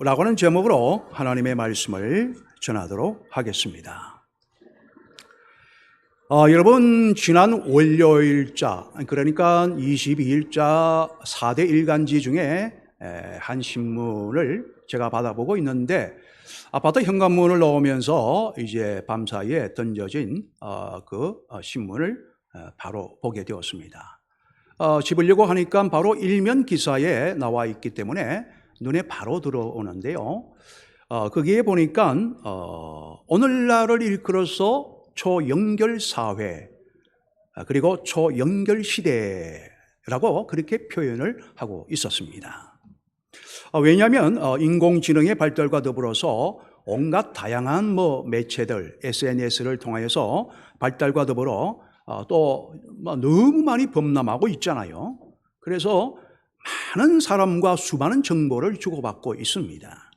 라고 하는 제목으로 하나님의 말씀을 전하도록 하겠습니다. 여러분, 지난 월요일자, 그러니까 22일자 4대 일간지 중에 한 신문을 제가 받아보고 있는데, 아파트 현관문을 넣으면서 이제 밤사이에 던져진 그 신문을 바로 보게 되었습니다. 집으려고 하니까 바로 일면 기사에 나와 있기 때문에 눈에 바로 들어오는데요. 거기에 보니까 오늘날을 일컬어서 초연결사회 그리고 초연결시대라고 그렇게 표현을 하고 있었습니다. 왜냐하면 인공지능의 발달과 더불어서 온갖 다양한 매체들, SNS를 통하여서 발달과 더불어 또 너무 많이 범람하고 있잖아요. 그래서 많은 사람과 수많은 정보를 주고받고 있습니다.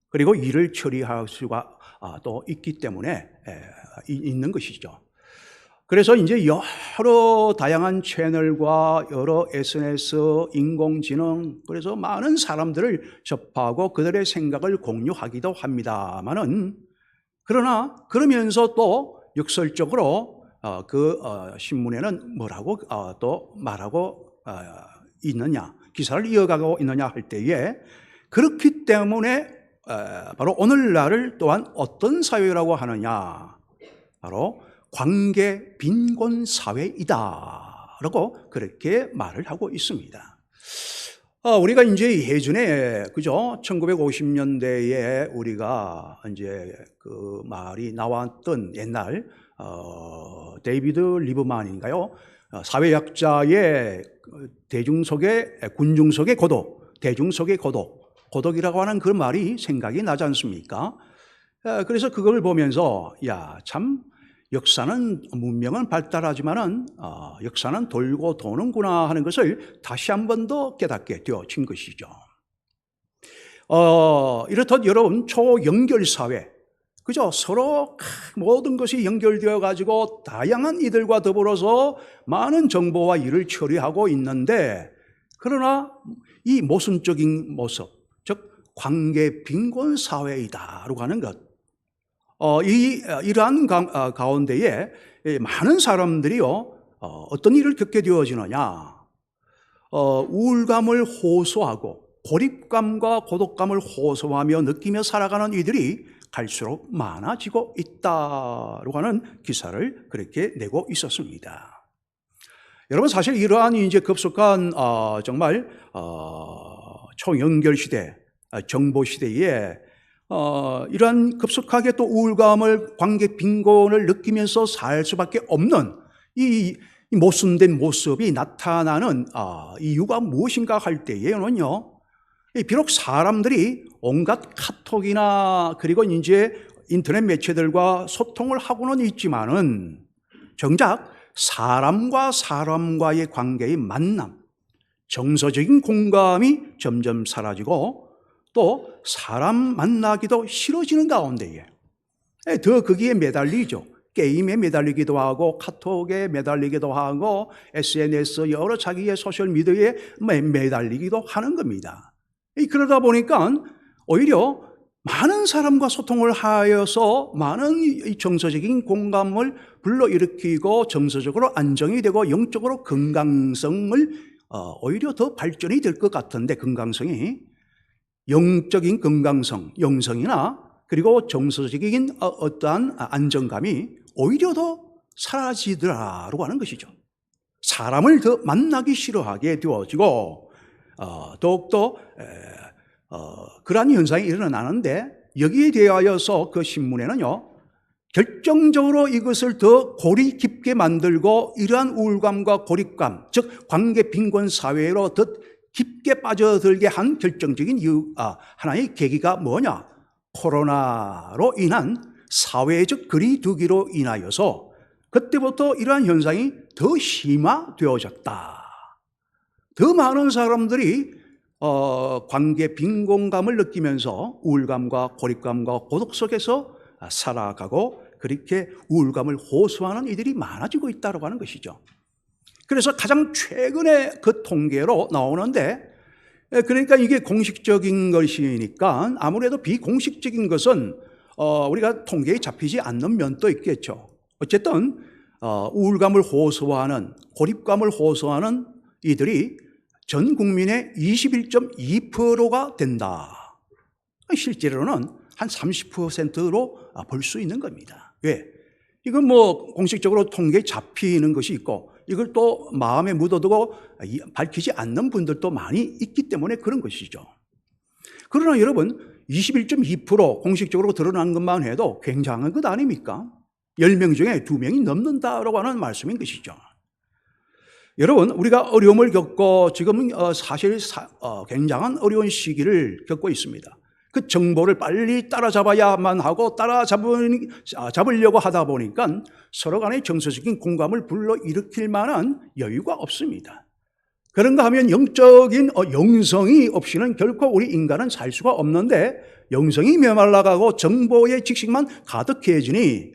그리고 이를 처리할 수가 또 있기 때문에 있는 것이죠. 그래서 이제 여러 다양한 채널과 여러 SNS, 인공지능, 그래서 많은 사람들을 접하고 그들의 생각을 공유하기도 합니다만은, 그러나 그러면서 또 역설적으로 그 신문에는 뭐라고 또 말하고 있느냐, 기사를 이어가고 있느냐 할 때에, 그렇기 때문에 바로 오늘날을 또한 어떤 사회라고 하느냐, 바로 관계 빈곤 사회이다라고 그렇게 말을 하고 있습니다. 우리가 이제 예전에 그죠? 1950년대에 우리가 이제 그 말이 나왔던 옛날 데이비드 리브만인가요? 사회학자의 대중 속의 군중 속의 고독, 대중 속의 고독이라고 하는 그 말이 생각이 나지 않습니까? 그래서 그걸 보면서 참 역사는, 문명은 발달하지만은 역사는 돌고 도는구나 하는 것을 다시 한 번 더 깨닫게 되어진 것이죠. 이렇듯 여러분, 초연결사회, 그죠? 서로 모든 것이 연결되어 가지고 다양한 이들과 더불어서 많은 정보와 일을 처리하고 있는데, 그러나 이 모순적인 모습, 즉 관계 빈곤 사회이다라고 하는 것, 이러한 가운데에 많은 사람들이요, 어떤 일을 겪게 되어지느냐, 우울감을 호소하고 고립감과 고독감을 호소하며 느끼며 살아가는 이들이 갈수록 많아지고 있다라고 하는 기사를 그렇게 내고 있었습니다. 여러분, 사실 이러한 이제 급속한 정말 초연결 시대, 정보 시대에 이러한 급속하게 또 우울감을, 관계 빈곤을 느끼면서 살 수밖에 없는 이 모순된 모습이 나타나는 이유가 무엇인가 할 때에는요, 비록 사람들이 온갖 카톡이나 그리고 이제 인터넷 매체들과 소통을 하고는 있지만은, 정작 사람과 사람과의 관계의 만남, 정서적인 공감이 점점 사라지고 또 사람 만나기도 싫어지는 가운데에 더 거기에 매달리죠. 게임에 매달리기도 하고 카톡에 매달리기도 하고 SNS 여러 자기의 소셜미디어에 매달리기도 하는 겁니다. 그러다 보니까 오히려 많은 사람과 소통을 하여서 많은 정서적인 공감을 불러일으키고 정서적으로 안정이 되고 영적으로 건강성을 오히려 더 발전이 될 것 같은데, 건강성이, 영적인 건강성, 영성이나 그리고 정서적인 어떠한 안정감이 오히려 더 사라지더라라고 하는 것이죠. 사람을 더 만나기 싫어하게 되어지고 더욱더 그러한 현상이 일어나는데, 여기에 대하여서 그 신문에는요, 결정적으로 이것을 더 골이 깊게 만들고 이러한 우울감과 고립감, 즉 관계 빈곤 사회로 더 깊게 빠져들게 한 결정적인 이유, 하나의 계기가 뭐냐? 코로나로 인한 사회적 거리두기로 인하여서 그때부터 이러한 현상이 더 심화되어졌다. 더 많은 사람들이 관계 빈곤감을 느끼면서 우울감과 고립감과 고독 속에서 살아가고 그렇게 우울감을 호소하는 이들이 많아지고 있다고 하는 것이죠. 그래서 가장 최근에 그 통계로 나오는데, 그러니까 이게 공식적인 것이니까 아무래도 비공식적인 것은 우리가 통계에 잡히지 않는 면도 있겠죠. 어쨌든 우울감을 호소하는, 고립감을 호소하는 이들이 전 국민의 21.2%가 된다. 실제로는 한 30%로 볼 수 있는 겁니다. 왜? 이건 뭐 공식적으로 통계에 잡히는 것이 있고 이걸 또 마음에 묻어두고 밝히지 않는 분들도 많이 있기 때문에 그런 것이죠. 그러나 여러분 21.2% 공식적으로 드러난 것만 해도 굉장한 것 아닙니까? 10명 중에 2명이 넘는다라고 하는 말씀인 것이죠. 여러분 우리가 어려움을 겪고 지금은 사실 굉장한 어려운 시기를 겪고 있습니다. 그 정보를 빨리 따라잡아야만 하고 따라잡으려고 하다 보니까 서로 간의 정서적인 공감을 불러일으킬 만한 여유가 없습니다. 그런가 하면 영적인 영성이 없이는 결코 우리 인간은 살 수가 없는데 영성이 메말라가고 정보의 지식만 가득해지니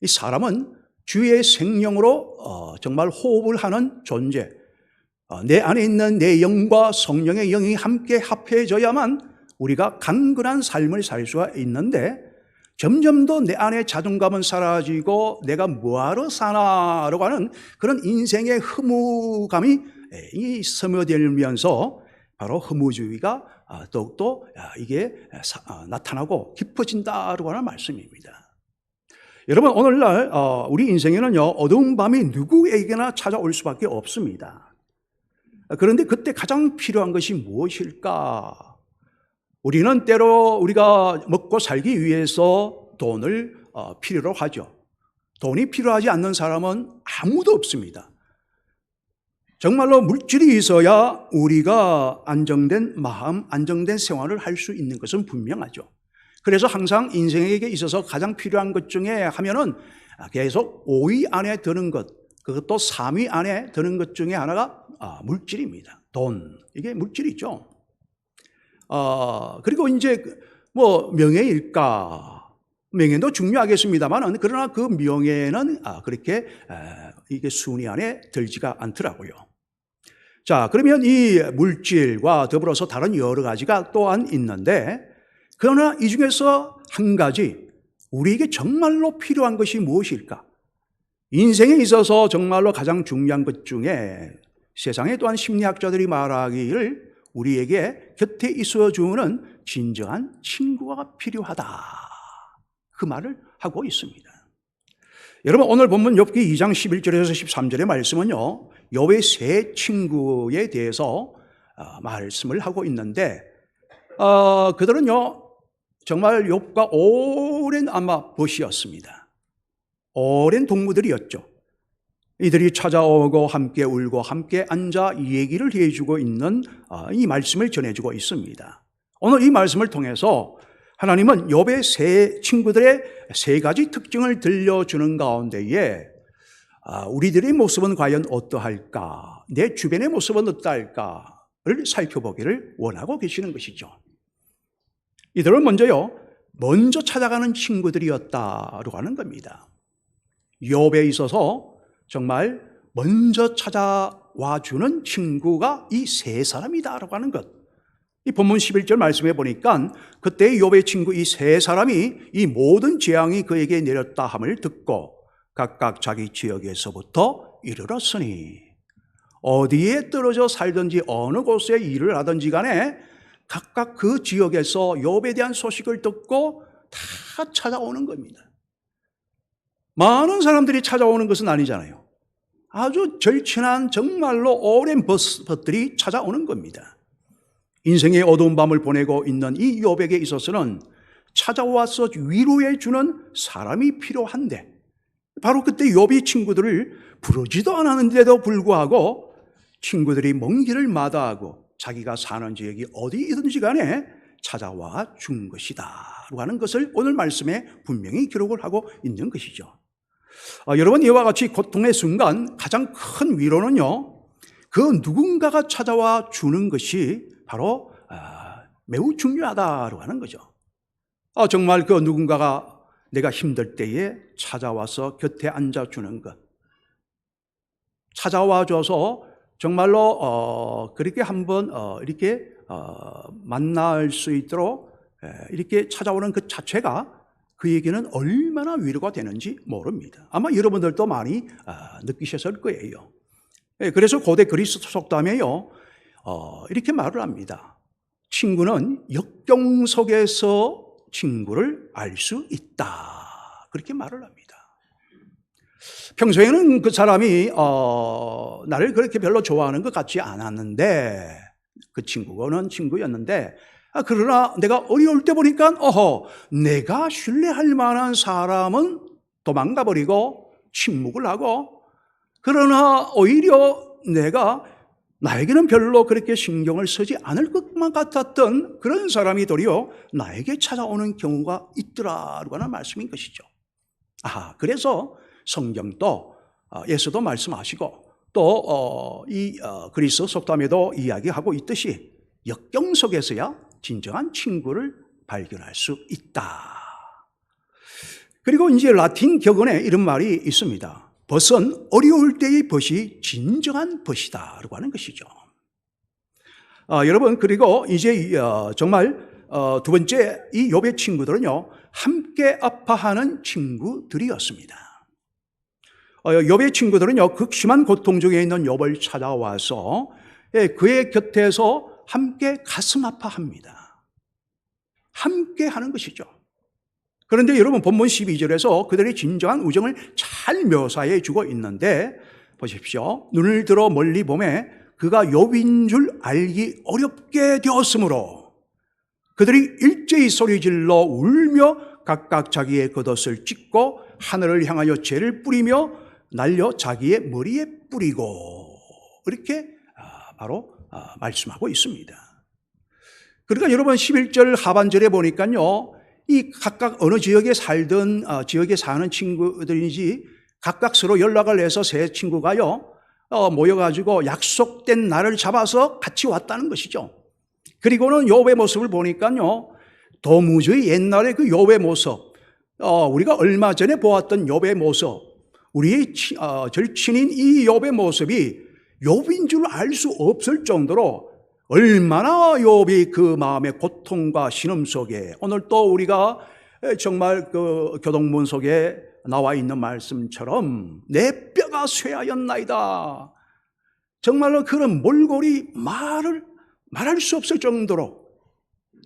이 사람은 주의 생명으로 정말 호흡을 하는 존재, 내 안에 있는 내 영과 성령의 영이 함께 합해져야만 우리가 강건한 삶을 살 수가 있는데 점점 더 내 안에 자존감은 사라지고 내가 뭐하러 사나라고 하는 그런 인생의 허무감이 스며들면서 바로 허무주의가 더욱더 이게 나타나고 깊어진다라고 하는 말씀입니다. 여러분 오늘날 우리 인생에는요 어두운 밤이 누구에게나 찾아올 수밖에 없습니다. 그런데 그때 가장 필요한 것이 무엇일까? 우리는 때로 우리가 먹고 살기 위해서 돈을 필요로 하죠. 돈이 필요하지 않는 사람은 아무도 없습니다. 정말로 물질이 있어야 우리가 안정된 마음, 안정된 생활을 할 수 있는 것은 분명하죠. 그래서 항상 인생에게 있어서 가장 필요한 것 중에 하면은 계속 5위 안에 드는 것, 그것도 3위 안에 드는 것 중에 하나가 물질입니다. 돈, 이게 물질이죠. 그리고 이제 뭐 명예일까? 명예도 중요하겠습니다만 그러나 그 명예는 그렇게 이게 순위 안에 들지가 않더라고요. 자, 그러면 이 물질과 더불어서 다른 여러 가지가 또한 있는데 그러나 이 중에서 한 가지 우리에게 정말로 필요한 것이 무엇일까? 인생에 있어서 정말로 가장 중요한 것 중에 세상에 또한 심리학자들이 말하기를 우리에게 곁에 있어주는 진정한 친구가 필요하다. 그 말을 하고 있습니다. 여러분 오늘 본문 욥기 2장 11절에서 13절의 말씀은요. 욥의 세 친구에 대해서 말씀을 하고 있는데 그들은요. 정말 욥과 오랜 아마 벗이었습니다. 오랜 동무들이었죠. 이들이 찾아오고 함께 울고 함께 앉아 얘기를 해주고 있는 이 말씀을 전해주고 있습니다. 오늘 이 말씀을 통해서 하나님은 욥의 세 친구들의 세 가지 특징을 들려주는 가운데에 우리들의 모습은 과연 어떠할까? 내 주변의 모습은 어떠할까를 살펴보기를 원하고 계시는 것이죠. 이들은 먼저 찾아가는 친구들이었다고 하는 겁니다. 욥에 있어서 정말 먼저 찾아와 주는 친구가 이 세 사람이다라고 하는 것. 이 본문 11절 말씀해 보니까 그때 욥의 친구 이 세 사람이 이 모든 재앙이 그에게 내렸다 함을 듣고 각각 자기 지역에서부터 이르렀으니 어디에 떨어져 살든지 어느 곳에 일을 하든지 간에 각각 그 지역에서 욥에 대한 소식을 듣고 다 찾아오는 겁니다. 많은 사람들이 찾아오는 것은 아니잖아요. 아주 절친한 정말로 오랜 벗들이 찾아오는 겁니다. 인생의 어두운 밤을 보내고 있는 이 욥에게 있어서는 찾아와서 위로해 주는 사람이 필요한데 바로 그때 욥이 친구들을 부르지도 않았는데도 불구하고 친구들이 먼 길을 마다하고 자기가 사는 지역이 어디이든지 간에 찾아와 준 것이다 하는 것을 오늘 말씀에 분명히 기록을 하고 있는 것이죠. 여러분 이와 같이 고통의 순간 가장 큰 위로는요 그 누군가가 찾아와 주는 것이 바로 매우 중요하다고 하는 거죠. 정말 그 누군가가 내가 힘들 때에 찾아와서 곁에 앉아주는 것, 찾아와줘서 정말로 그렇게 한번 이렇게 만날 수 있도록 이렇게 찾아오는 그 자체가 그에게는 얼마나 위로가 되는지 모릅니다. 아마 여러분들도 많이 느끼셨을 거예요. 그래서 고대 그리스 속담에요, 이렇게 말을 합니다. 친구는 역경 속에서 친구를 알 수 있다. 그렇게 말을 합니다. 평소에는 그 사람이 나를 그렇게 별로 좋아하는 것 같지 않았는데, 그 친구는 친구였는데, 그러나 내가 어려울 때 보니까 내가 신뢰할 만한 사람은 도망가 버리고 침묵을 하고, 그러나 오히려 나에게는 별로 그렇게 신경을 쓰지 않을 것만 같았던 그런 사람이 도리어 나에게 찾아오는 경우가 있더라라고 하는 말씀인 것이죠. 그래서 성경도 예수도 말씀하시고 또 이 그리스 속담에도 이야기하고 있듯이 역경 속에서야 진정한 친구를 발견할 수 있다. 그리고 이제 라틴 격언에 이런 말이 있습니다. 벗은 어려울 때의 벗이 진정한 벗이다 라고 하는 것이죠. 여러분, 그리고 이제 정말 두 번째, 이 욥의 친구들은요, 함께 아파하는 친구들이었습니다. 욥의 친구들은요, 극심한 고통 중에 있는 욥을 찾아와서 그의 곁에서 함께 가슴 아파합니다. 함께 하는 것이죠. 그런데 여러분, 본문 12절에서 그들의 진정한 우정을 잘 묘사해 주고 있는데, 보십시오. 눈을 들어 멀리 보매 그가 욥인 줄 알기 어렵게 되었으므로 그들이 일제히 소리질러 울며 각각 자기의 겉옷을 찢고 하늘을 향하여 재를 뿌리며 날려 자기의 머리에 뿌리고, 이렇게 바로 말씀하고 있습니다. 그러니까 여러분, 11절 하반절에 보니까요, 이 각각 어느 지역에 살던 지역에 사는 친구들인지 각각 서로 연락을 해서 세 친구가요 모여가지고 약속된 날을 잡아서 같이 왔다는 것이죠. 그리고는 욥의 모습을 보니까요, 도무지 옛날의 그 욥의 모습, 우리가 얼마 전에 보았던 욥의 모습, 우리의 절친인 이 욥의 모습이 욥인 줄 알 수 없을 정도로 얼마나 욥이 그 마음의 고통과 신음 속에, 오늘 또 우리가 정말 그 교동문 속에 나와 있는 말씀처럼 내 뼈가 쇠하였나이다. 정말로 그런 몰골이 말할 수 없을 정도로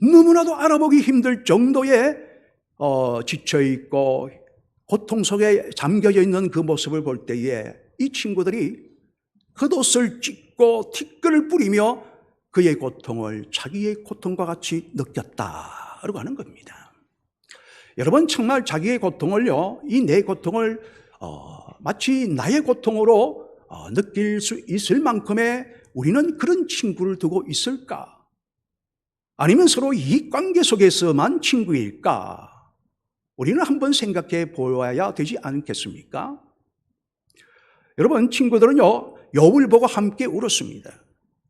너무나도 알아보기 힘들 정도의 지쳐있고 고통 속에 잠겨져 있는 그 모습을 볼 때에 이 친구들이 겉옷을 찢고 티끌을 뿌리며 그의 고통을 자기의 고통과 같이 느꼈다라고 하는 겁니다. 여러분, 정말 자기의 고통을요, 이 내 고통을 마치 나의 고통으로 느낄 수 있을 만큼의 우리는 그런 친구를 두고 있을까? 아니면 서로 이익관계 속에서만 친구일까? 우리는 한번 생각해 보아야 되지 않겠습니까? 여러분, 친구들은요, 욥을 보고 함께 울었습니다.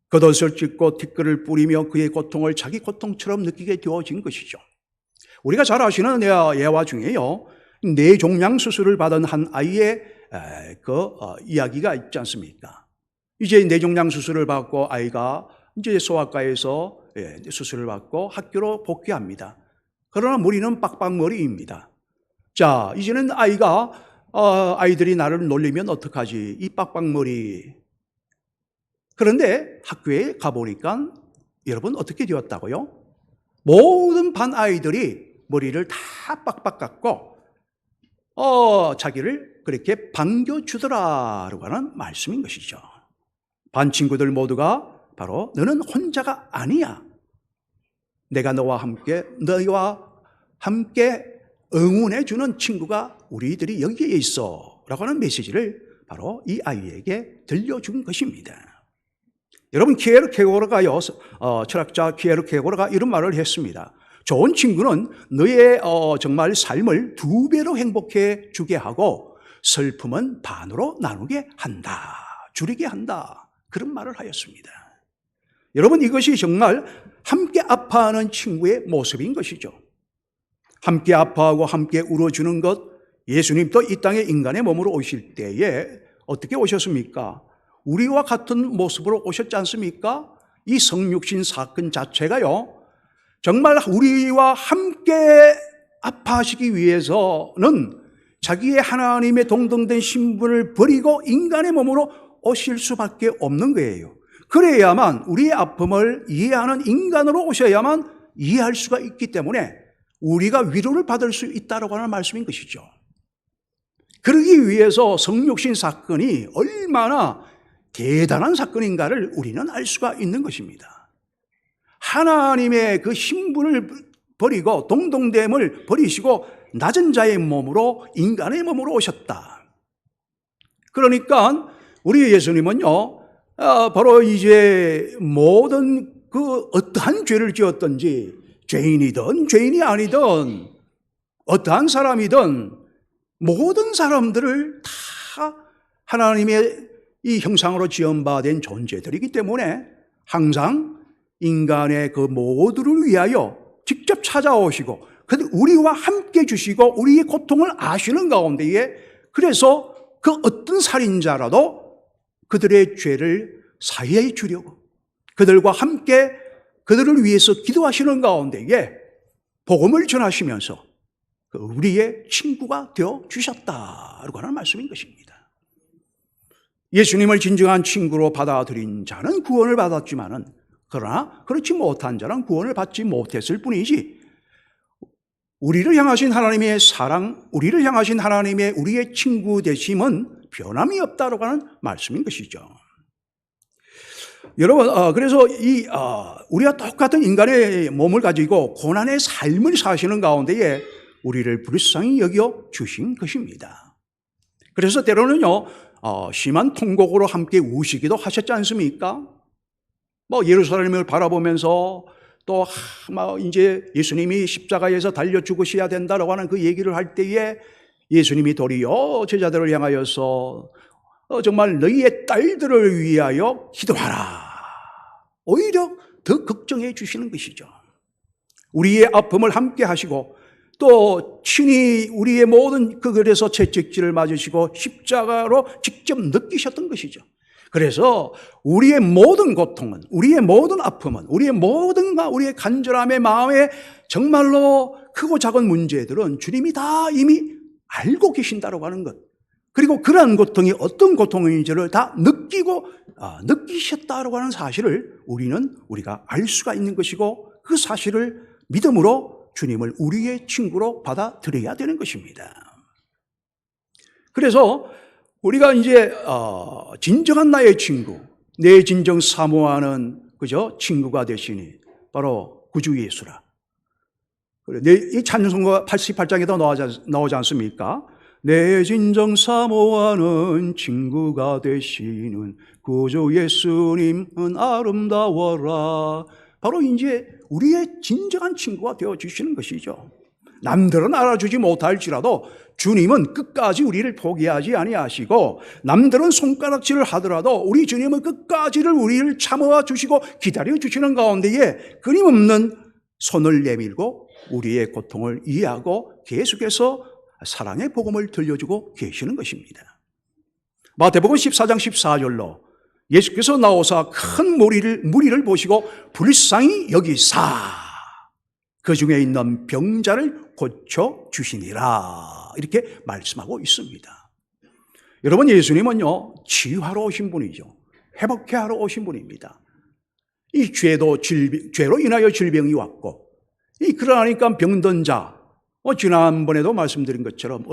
겉옷을 찢고 티끌을 뿌리며 그의 고통을 자기 고통처럼 느끼게 되어진 것이죠. 우리가 잘 아시는 예화 중에요, 뇌종양 수술을 받은 한 아이의 이야기가 있지 않습니까? 이제 뇌종양 수술을 받고 아이가 이제 소아과에서 수술을 받고 학교로 복귀합니다. 그러나 머리는 빡빡머리입니다. 자, 이제는 아이들이 나를 놀리면 어떡하지? 이 빡빡머리. 그런데 학교에 가보니까 여러분 어떻게 되었다고요? 모든 반 아이들이 머리를 다 빡빡 깎고 자기를 그렇게 반겨주더라라고 하는 말씀인 것이죠. 반 친구들 모두가 바로 너는 혼자가 아니야. 내가 너희와 함께 응원해 주는 친구가 우리들이 여기에 있어 라고 하는 메시지를 바로 이 아이에게 들려준 것입니다. 여러분, 키에르케고르가요, 철학자 키에르케고르가 이런 말을 했습니다. 좋은 친구는 너의 정말 삶을 2배로 행복해 주게 하고 슬픔은 반으로 나누게 한다, 줄이게 한다, 그런 말을 하였습니다. 여러분, 이것이 정말 함께 아파하는 친구의 모습인 것이죠. 함께 아파하고 함께 울어주는 것, 예수님도 이 땅에 인간의 몸으로 오실 때에 어떻게 오셨습니까? 우리와 같은 모습으로 오셨지 않습니까? 이 성육신 사건 자체가요, 정말 우리와 함께 아파하시기 위해서는 자기의 하나님의 동등된 신분을 버리고 인간의 몸으로 오실 수밖에 없는 거예요. 그래야만 우리의 아픔을 이해하는 인간으로 오셔야만 이해할 수가 있기 때문에 우리가 위로를 받을 수 있다고 하는 말씀인 것이죠. 그러기 위해서 성육신 사건이 얼마나 대단한 사건인가를 우리는 알 수가 있는 것입니다. 하나님의 그 신분을 버리고 동등됨을 버리시고 낮은 자의 몸으로 인간의 몸으로 오셨다. 그러니까 우리 예수님은요, 바로 이제 모든 그 어떠한 죄를 지었든지 죄인이든 죄인이 아니든 어떠한 사람이든 모든 사람들을 다 하나님의 이 형상으로 지음받은 존재들이기 때문에 항상 인간의 그 모두를 위하여 직접 찾아오시고 우리와 함께 주시고 우리의 고통을 아시는 가운데에 그래서 그 어떤 살인자라도 그들의 죄를 사해 주려고 그들과 함께 그들을 위해서 기도하시는 가운데에 복음을 전하시면서 우리의 친구가 되어 주셨다라고 하는 말씀인 것입니다. 예수님을 진정한 친구로 받아들인 자는 구원을 받았지만은 그러나 그렇지 못한 자는 구원을 받지 못했을 뿐이지 우리를 향하신 하나님의 사랑, 우리를 향하신 하나님의 우리의 친구 되심은 변함이 없다라고 하는 말씀인 것이죠. 여러분, 그래서 우리가 똑같은 인간의 몸을 가지고 고난의 삶을 사시는 가운데에 우리를 불쌍히 여겨 주신 것입니다. 그래서 때로는요, 심한 통곡으로 함께 우시기도 하셨지 않습니까? 예루살렘을 바라보면서 또 이제 예수님이 십자가에서 달려 죽으셔야 된다라고 하는 그 얘기를 할 때에 예수님이 도리어 제자들을 향하여서 정말 너희의 딸들을 위하여 기도하라. 오히려 더 걱정해 주시는 것이죠. 우리의 아픔을 함께 하시고 또 친히 우리의 모든 그것에서 채찍질을 맞으시고 십자가로 직접 느끼셨던 것이죠. 그래서 우리의 모든 고통은, 우리의 모든 아픔은, 우리의 간절함의 마음에 정말로 크고 작은 문제들은 주님이 다 이미 알고 계신다고 하는 것. 그리고 그러한 고통이 어떤 고통인지를 다 느끼셨다고 하는 사실을 우리가 알 수가 있는 것이고 그 사실을 믿음으로 주님을 우리의 친구로 받아들여야 되는 것입니다. 그래서 우리가 이제 진정한 나의 친구, 내 진정 사모하는 친구가 되시니 바로 구주 예수라. 이 찬송가 88장에도 나오지 않습니까? 내 진정 사모하는 친구가 되시는 구주 예수님은 아름다워라. 바로 이제 우리의 진정한 친구가 되어주시는 것이죠. 남들은 알아주지 못할지라도 주님은 끝까지 우리를 포기하지 아니하시고 남들은 손가락질을 하더라도 우리 주님은 끝까지를 우리를 참아 주시고 기다려 주시는 가운데에 끊임없는 손을 내밀고 우리의 고통을 이해하고 계속해서 사랑의 복음을 들려주고 계시는 것입니다. 마태복음 14장 14절로 예수께서 나오사 큰 무리를 보시고 불쌍히 여기사 그 중에 있는 병자를 고쳐 주시니라 이렇게 말씀하고 있습니다. 여러분, 예수님은요 치유하러 오신 분이죠. 회복케 하러 오신 분입니다. 이 죄로 인하여 질병이 왔고 그러니까 병든 자, 지난번에도 말씀드린 것처럼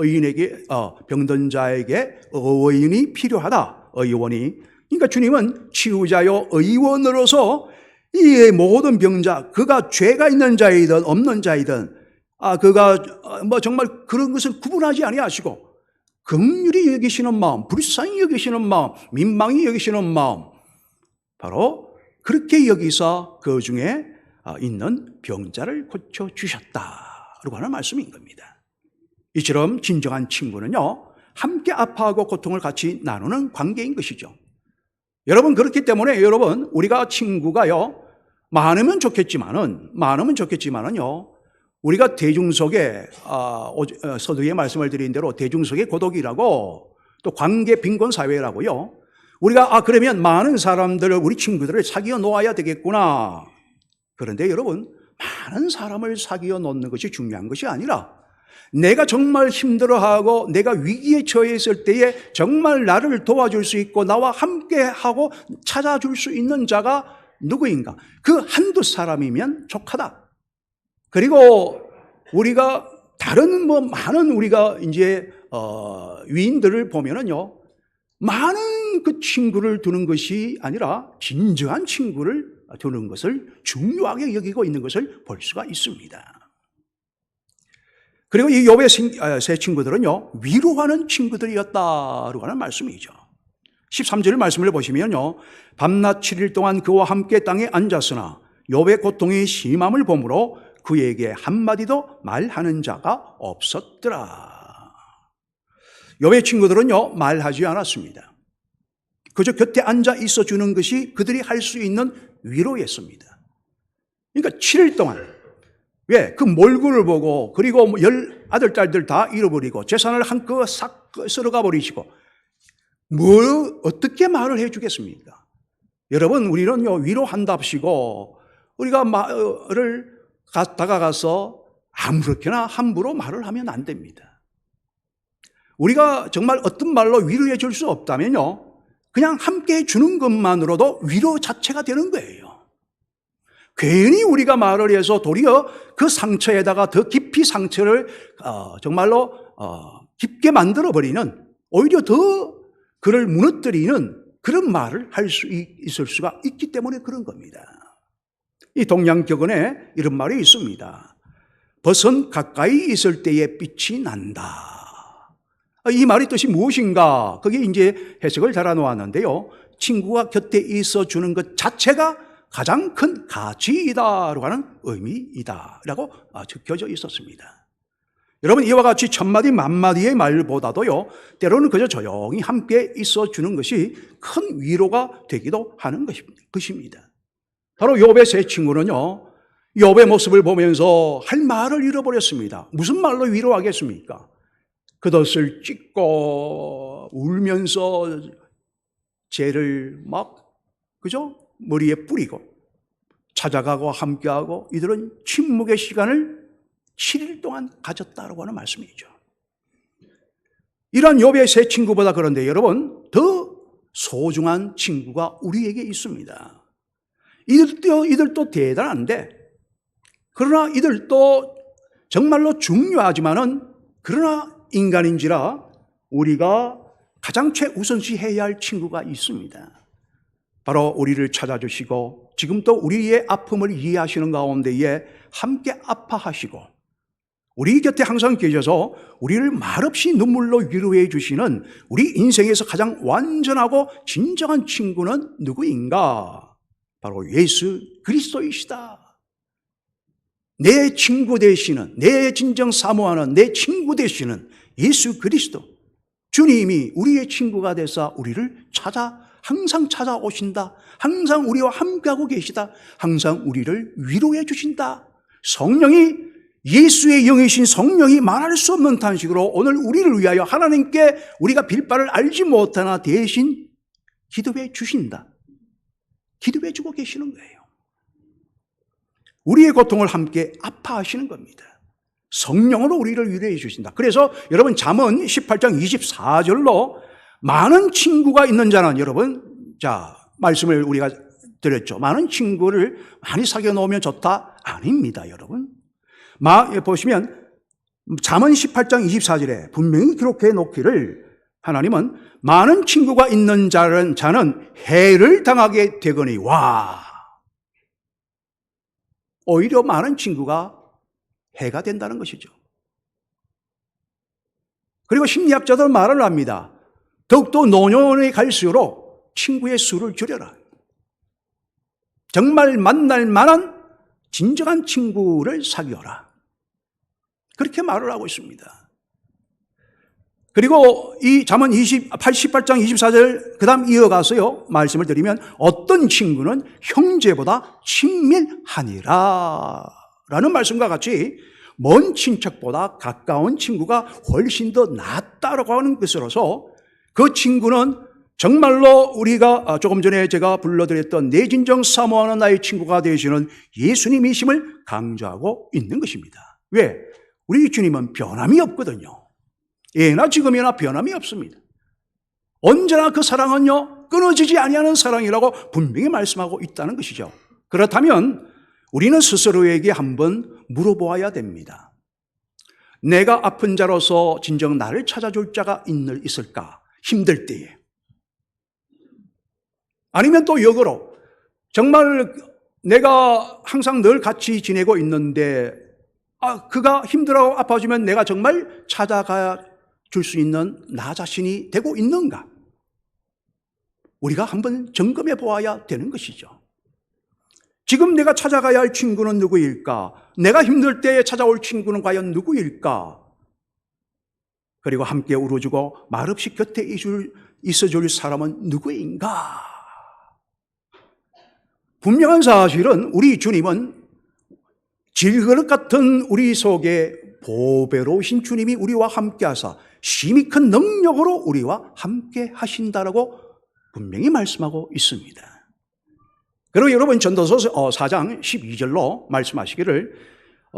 병든 자에게 의원이 필요하다. 그러니까 주님은 치유자요 의원으로서 이 모든 병자, 그가 죄가 있는 자이든 없는 자이든 그가 정말 그런 것을 구분하지 아니하시고 긍휼히 여기시는 마음, 불쌍히 여기시는 마음, 민망히 여기시는 마음, 바로 그렇게 여기서 그 중에 있는 병자를 고쳐 주셨다라고 하는 말씀인 겁니다. 이처럼 진정한 친구는요 함께 아파하고 고통을 같이 나누는 관계인 것이죠. 여러분, 그렇기 때문에 우리가 친구가요 많으면 좋겠지만은요 우리가 대중 속에 서두에 말씀을 드린 대로 대중 속의 고독이라고 또 관계 빈곤 사회라고요 우리가 그러면 많은 사람들을, 우리 친구들을 사귀어 놓아야 되겠구나. 그런데 여러분, 많은 사람을 사귀어 놓는 것이 중요한 것이 아니라 내가 정말 힘들어하고 내가 위기에 처해 있을 때에 정말 나를 도와줄 수 있고 나와 함께하고 찾아줄 수 있는 자가 누구인가? 그 한두 사람이면 족하다. 그리고 우리가 다른 많은 우리가 이제 위인들을 보면은요, 많은 그 친구를 두는 것이 아니라 진정한 친구를 두는 것을 중요하게 여기고 있는 것을 볼 수가 있습니다. 그리고 이 욥의 세 친구들은요, 위로하는 친구들이었다라고 하는 말씀이죠. 13절 말씀을 보시면요, 밤낮 7일 동안 그와 함께 땅에 앉았으나 욥의 고통이 심함을 보므로 그에게 한마디도 말하는 자가 없었더라. 욥의 친구들은요, 말하지 않았습니다. 그저 곁에 앉아 있어 주는 것이 그들이 할 수 있는 위로였습니다. 그러니까 7일 동안 왜? 그 몰골을 보고, 그리고 10 아들, 딸들 다 잃어버리고, 재산을 한껏 싹 쓸어가 버리시고, 어떻게 말을 해 주겠습니까? 여러분, 우리는요, 위로한답시고, 우리가 말을 다가가서 아무렇게나 함부로 말을 하면 안 됩니다. 우리가 정말 어떤 말로 위로해 줄 수 없다면요, 그냥 함께 해 주는 것만으로도 위로 자체가 되는 거예요. 괜히 우리가 말을 해서 도리어 그 상처에다가 더 깊이 상처를 정말로 깊게 만들어버리는, 오히려 더 그를 무너뜨리는 그런 말을 할 수 있을 수가 있기 때문에 그런 겁니다. 이 동양격언에 이런 말이 있습니다. 벗은 가까이 있을 때에 빛이 난다. 이 말의 뜻이 무엇인가? 그게 이제 해석을 달아놓았는데요. 친구가 곁에 있어 주는 것 자체가 가장 큰 가치이다라고 하는 의미이다라고 적혀져 있었습니다. 여러분, 이와 같이 천마디 만마디의 말보다도요, 때로는 그저 조용히 함께 있어 주는 것이 큰 위로가 되기도 하는 것입니다. 바로 욥의 세 친구는요, 욥의 모습을 보면서 할 말을 잃어버렸습니다. 무슨 말로 위로하겠습니까? 겉옷을 찢고 울면서 죄를 그죠? 머리에 뿌리고 찾아가고 함께하고, 이들은 침묵의 시간을 7일 동안 가졌다고 하는 말씀이죠. 이런 욥의 세 친구보다 그런데 여러분, 더 소중한 친구가 우리에게 있습니다. 이들도 대단한데, 그러나 이들도 정말로 중요하지만은, 그러나 인간인지라 우리가 가장 최우선시해야 할 친구가 있습니다. 바로 우리를 찾아주시고 지금도 우리의 아픔을 이해하시는 가운데에 함께 아파하시고 우리 곁에 항상 계셔서 우리를 말없이 눈물로 위로해 주시는 우리 인생에서 가장 완전하고 진정한 친구는 누구인가? 바로 예수 그리스도이시다. 내 친구 되시는, 내 진정 사모하는 내 친구 되시는 예수 그리스도, 주님이 우리의 친구가 되사 우리를 항상 찾아오신다. 항상 우리와 함께하고 계시다. 항상 우리를 위로해 주신다. 성령이, 예수의 영이신 성령이 말할 수 없는 탄식으로 오늘 우리를 위하여 하나님께 우리가 빌 바를 알지 못하나 대신 기도해 주신다. 기도해 주고 계시는 거예요. 우리의 고통을 함께 아파하시는 겁니다. 성령으로 우리를 위로해 주신다. 그래서 여러분, 잠언 18장 24절로 많은 친구가 있는 자는, 여러분, 말씀을 우리가 드렸죠. 많은 친구를 많이 사귀어 놓으면 좋다? 아닙니다, 여러분. 보시면 잠언 18장 24절에 분명히 기록해 놓기를, 하나님은 많은 친구가 있는 자는 해를 당하게 되거니와, 오히려 많은 친구가 해가 된다는 것이죠. 그리고 심리학자들은 말을 합니다. 더욱더 노년에 갈수록 친구의 수를 줄여라. 정말 만날 만한 진정한 친구를 사귀어라. 그렇게 말을 하고 있습니다. 그리고 이 잠언 18장 24절 그 다음 이어가서요, 말씀을 드리면 어떤 친구는 형제보다 친밀하니라 라는 말씀과 같이 먼 친척보다 가까운 친구가 훨씬 더 낫다라고 하는 것으로서 그 친구는 정말로 우리가 조금 전에 제가 불러드렸던 내 진정 사모하는 나의 친구가 되시는 예수님이심을 강조하고 있는 것입니다. 왜? 우리 주님은 변함이 없거든요. 예나 지금이나 변함이 없습니다. 언제나 그 사랑은요, 끊어지지 아니하는 사랑이라고 분명히 말씀하고 있다는 것이죠. 그렇다면 우리는 스스로에게 한번 물어보아야 됩니다. 내가 아픈 자로서 진정 나를 찾아줄 자가 있을까? 힘들 때에. 아니면 또 역으로 정말 내가 항상 늘 같이 지내고 있는데 그가 힘들어하고 아파지면 내가 정말 찾아가 줄 수 있는 나 자신이 되고 있는가? 우리가 한번 점검해 보아야 되는 것이죠. 지금 내가 찾아가야 할 친구는 누구일까? 내가 힘들 때에 찾아올 친구는 과연 누구일까? 그리고 함께 울어주고 말없이 곁에 있어줄 사람은 누구인가? 분명한 사실은 우리 주님은 질그릇 같은 우리 속에 보배로우신 주님이 우리와 함께 하사 심히 큰 능력으로 우리와 함께 하신다라고 분명히 말씀하고 있습니다. 그리고 여러분 전도서 4장 12절로 말씀하시기를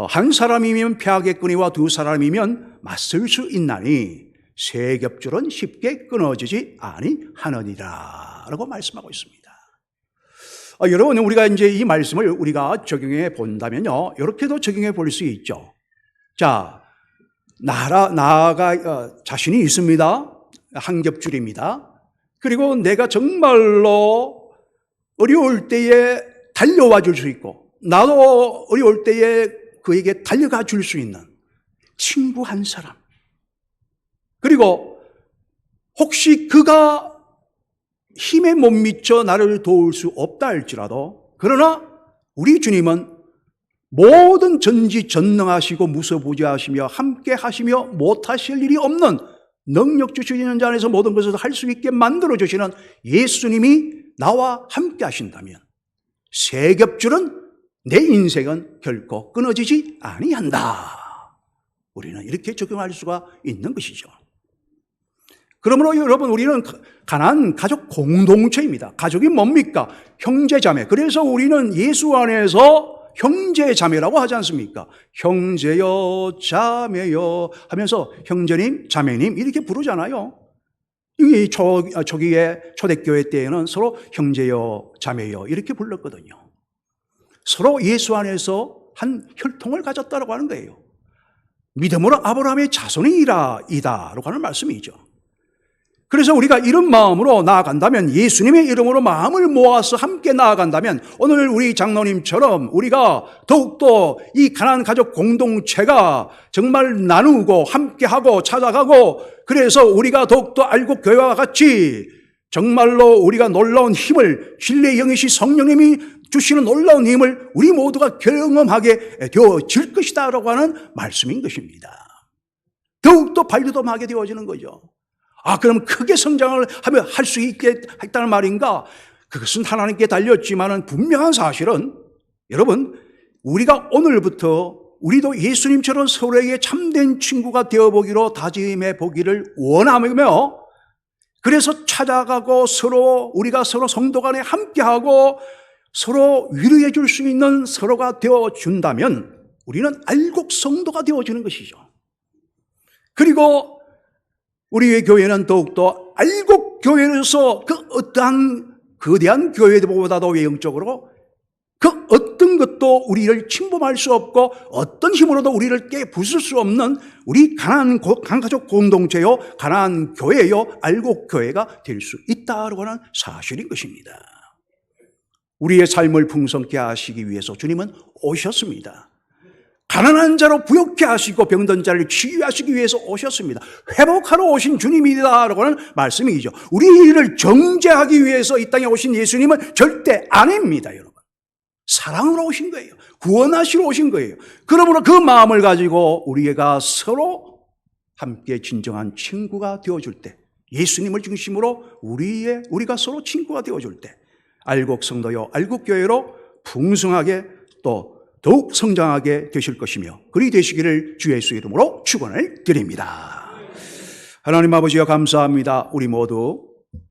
한 사람이면 패하겠거니와 두 사람이면 맞설 수 있나니 세 겹줄은 쉽게 끊어지지 아니하느니라 라고 말씀하고 있습니다. 여러분, 우리가 이제 이 말씀을 우리가 적용해 본다면요, 이렇게도 적용해 볼 수 있죠. 자, 나가 자신이 있습니다. 한 겹줄입니다. 그리고 내가 정말로 어려울 때에 달려와 줄 수 있고, 나도 어려울 때에 그에게 달려가 줄 수 있는 친구 한 사람. 그리고 혹시 그가 힘에 못 미쳐 나를 도울 수 없다 할지라도, 그러나 우리 주님은 모든 전지전능하시고 무소부지하시며 함께 하시며 못하실 일이 없는 능력 주시는 자 안에서 모든 것을 할 수 있게 만들어 주시는 예수님이 나와 함께 하신다면 세 겹줄은 내 인생은 결코 끊어지지 아니한다. 우리는 이렇게 적용할 수가 있는 것이죠. 그러므로 여러분, 우리는 가난한 가족 공동체입니다. 가족이 뭡니까? 형제자매. 그래서 우리는 예수 안에서 형제자매라고 하지 않습니까? 형제여 자매여 하면서 형제님 자매님 이렇게 부르잖아요. 이 초기에 초대교회 때에는 서로 형제여 자매여 이렇게 불렀거든요. 서로 예수 안에서 한 혈통을 가졌다고 하는 거예요. 믿음으로 아브라함의 자손이라고 하는 말씀이죠. 그래서 우리가 이런 마음으로 나아간다면, 예수님의 이름으로 마음을 모아서 함께 나아간다면, 오늘 우리 장로님처럼 우리가 더욱더 이 가난한 가족 공동체가 정말 나누고 함께하고 찾아가고, 그래서 우리가 더욱더 알고 교회와 같이 정말로 우리가 놀라운 힘을, 진리의 영이신 성령님이 주시는 놀라운 힘을 우리 모두가 경험하게 되어질 것이다 라고 하는 말씀인 것입니다. 더욱더 발돋움하게 되어지는 거죠. 그럼 크게 성장을 하며 할 수 있게 했다는 말인가? 그것은 하나님께 달렸지만은 분명한 사실은, 여러분, 우리가 오늘부터 우리도 예수님처럼 서로에게 참된 친구가 되어보기로 다짐해 보기를 원하며, 그래서 찾아가고 우리가 서로 성도 간에 함께하고 서로 위로해 줄 수 있는 서로가 되어준다면 우리는 알곡 성도가 되어지는 것이죠. 그리고 우리의 교회는 더욱더 알곡 교회로서 그 어떠한 거대한 교회보다도 외형적으로 그 어떤 것도 우리를 침범할 수 없고 어떤 힘으로도 우리를 깨부술 수 없는 우리 가난한 가족 공동체요, 가난한 교회요, 알곡 교회가 될 수 있다고 하는 사실인 것입니다. 우리의 삶을 풍성케 하시기 위해서 주님은 오셨습니다. 가난한 자로 부욕케 하시고 병든 자를 치유하시기 위해서 오셨습니다. 회복하러 오신 주님이다라고 하는 말씀이죠. 우리를 정죄하기 위해서 이 땅에 오신 예수님은 절대 아닙니다, 여러분. 사랑으로 오신 거예요. 구원하시러 오신 거예요. 그러므로 그 마음을 가지고 우리가 서로 함께 진정한 친구가 되어줄 때, 예수님을 중심으로 우리가 서로 친구가 되어줄 때, 알곡 성도요, 알곡 교회로 풍성하게 또 더욱 성장하게 되실 것이며 그리 되시기를 주 예수 이름으로 축원을 드립니다. 하나님 아버지여 감사합니다. 우리 모두